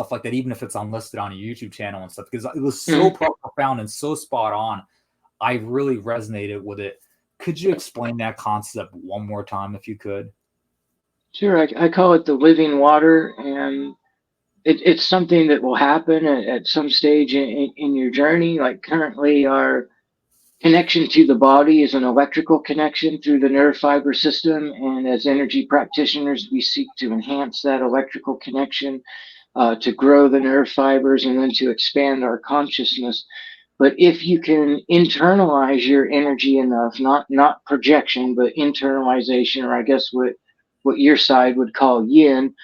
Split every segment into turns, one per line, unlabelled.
stuff like that, even if it's unlisted on a YouTube channel and stuff, because it was so profound and so spot on. I really resonated with it. Could you explain that concept one more time if you could?
Sure. I call it the living water, and it's something that will happen at some stage in your journey. Like currently, our connection to the body is an electrical connection through the nerve fiber system. And as energy practitioners, we seek to enhance that electrical connection, to grow the nerve fibers, and then to expand our consciousness. But if you can internalize your energy enough, not projection, but internalization, or I guess what your side would call yin,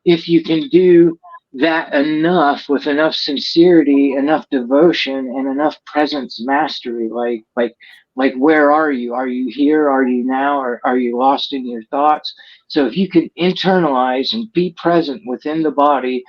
if you can do that enough with enough sincerity, enough devotion, and enough presence mastery, like where are you? Are you here? Are you now? Or are you lost in your thoughts? So if you can internalize and be present within the body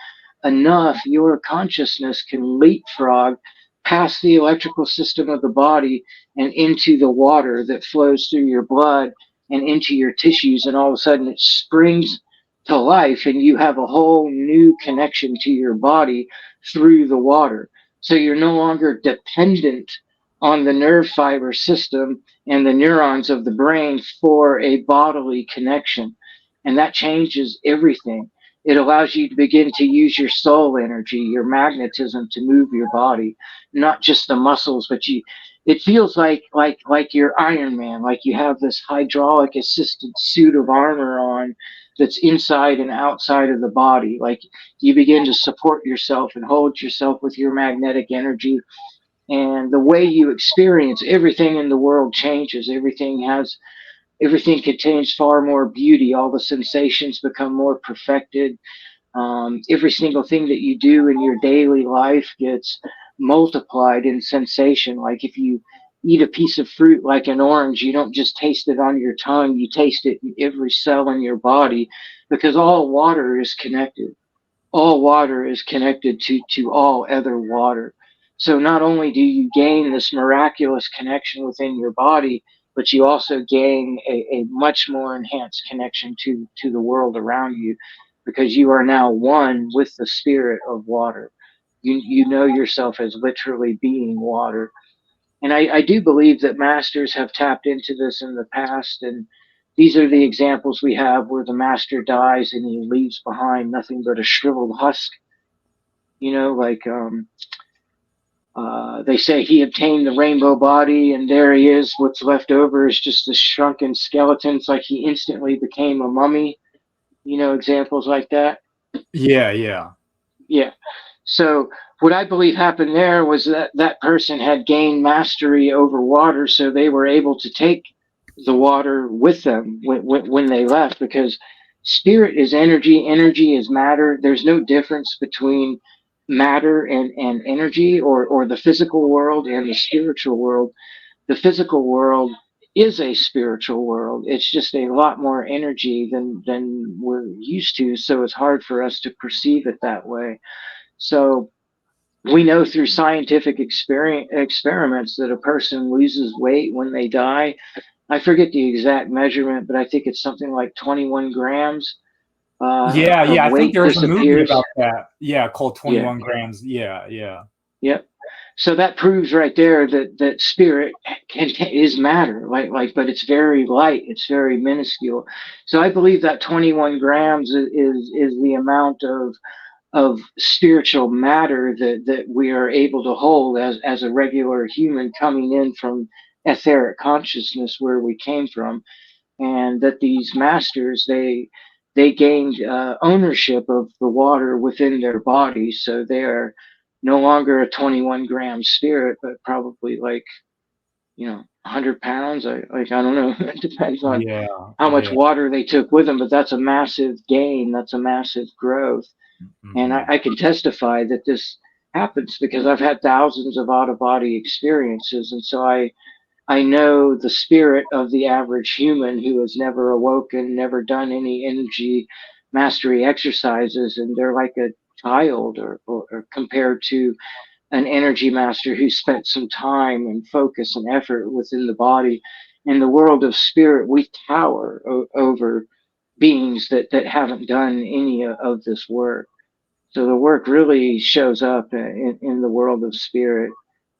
enough, your consciousness can leapfrog past the electrical system of the body and into the water that flows through your blood and into your tissues, and all of a sudden it springs to life, and you have a whole new connection to your body through the water. So you're no longer dependent on the nerve fiber system and the neurons of the brain for a bodily connection. And that changes everything. It allows you to begin to use your soul energy, your magnetism, to move your body, not just the muscles, but it feels like you're Iron Man, like you have this hydraulic assisted suit of armor on that's inside and outside of the body. Like you begin to support yourself and hold yourself with your magnetic energy. And the way you experience everything in the world changes. Everything contains far more beauty. All the sensations become more perfected. Every single thing that you do in your daily life gets multiplied in sensation. Like if you eat a piece of fruit like an orange, you don't just taste it on your tongue, you taste it in every cell in your body, because all water is connected. All water is connected to all other water. So not only do you gain this miraculous connection within your body, but you also gain a much more enhanced connection to the world around you, because you are now one with the spirit of water. You know yourself as literally being water. And I do believe that masters have tapped into this in the past. And these are the examples we have where the master dies and he leaves behind nothing but a shriveled husk. Like they say he obtained the rainbow body, and there he is. What's left over is just a shrunken skeleton. It's like he instantly became a mummy. Examples like that.
Yeah.
Yeah. So what I believe happened there was that person had gained mastery over water, so they were able to take the water with them when they left, because spirit is energy, energy is matter. There's no difference between matter and energy, or the physical world and the spiritual world. The physical world is a spiritual world. It's just a lot more energy than we're used to, so it's hard for us to perceive it that way. So we know through scientific experiments that a person loses weight when they die. I forget the exact measurement, but I think it's something like 21 grams
Yeah,
of
I think
weight
there is a movie
disappears.
about that. Yeah, called
Yeah,
21 Grams. Yeah.
yep. So that proves right there that spirit is matter, but it's very light, it's very minuscule. So I believe that 21 grams is the amount of spiritual matter that we are able to hold as a regular human coming in from etheric consciousness where we came from. And that these masters, they gained ownership of the water within their bodies, so they are no longer a 21-gram spirit, but probably like 100 pounds. I don't know. It depends on how much
Yeah.
water they took with them, but that's a massive gain. That's a massive growth. And
Hmm.
I can testify that this happens because I've had thousands of out of body experiences. And so I know the spirit of the average human who has never awoken, never done any energy mastery exercises, and they're like a child, or compared to an energy master who spent some time and focus and effort within the body. In the world of spirit, we tower over beings that haven't done any of this work. So the work really shows up in the world of spirit.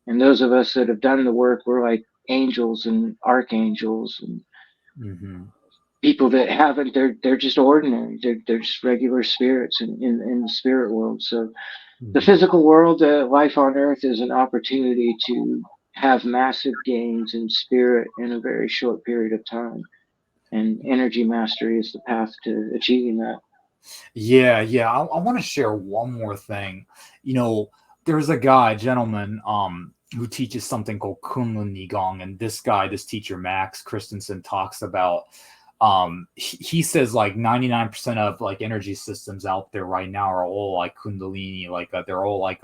And those of us that have done the work, we're like angels and archangels, and
Mm-hmm.
people that haven't, they're just ordinary. They're just regular spirits in the spirit world. So the
Mm-hmm.
physical world, life on Earth, is an opportunity to have massive gains in spirit in a very short period of time. And energy mastery is the path to achieving that.
Yeah, yeah. I want to share one more thing. You know, there's a guy, gentleman, who teaches something called Kunlun Nigong, and this guy, this teacher, Max Christensen, talks about. He says like 99% of like energy systems out there right now are all like Kundalini, like they're all like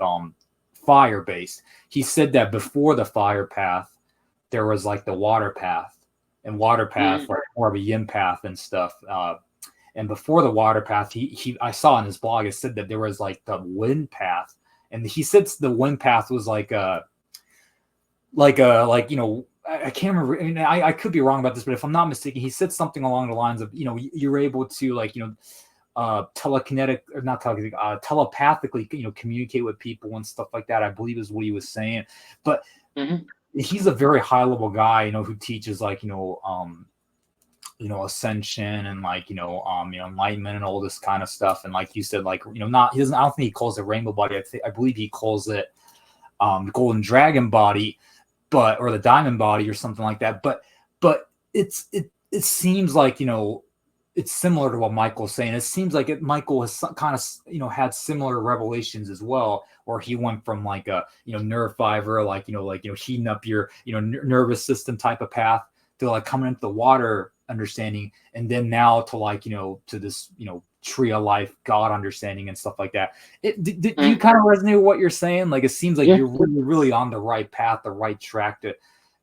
fire based. He said that before the fire path, there was like the water path, and water path like more of a yin path and stuff. And before the water path, he I saw in his blog, it said that there was like the wind path, and he said the wind path was like like you know, I can't remember. I mean, I could be wrong about this, but if I'm not mistaken, he said something along the lines of, you know, you're able to like, you know, telekinetic or not telekinetic, telepathically, you know, communicate with people and stuff like that. I believe is what he was saying, but he's a very high level guy, you know, who teaches like, you know, ascension and like, you know, enlightenment and all this kind of stuff. And like you said, like, you know, not, he doesn't, I don't think he calls it rainbow body. I believe he calls it golden dragon body, but, or the diamond body or something like that. But it seems like, you know, it's similar to what Michael's saying. It seems like Michael has kind of, you know, had similar revelations as well, where he went from like a, you know, nerve fiber, like, you know, heating up your, you know, nervous system type of path to like coming into the water understanding, and then now to like, you know, to this, you know, tree of life God understanding and stuff like that. Do you kind of resonate with what you're saying? Like, it seems like you're really on the right path, the right track to,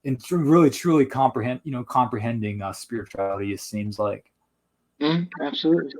and really truly comprehending spirituality, it seems like.
Absolutely.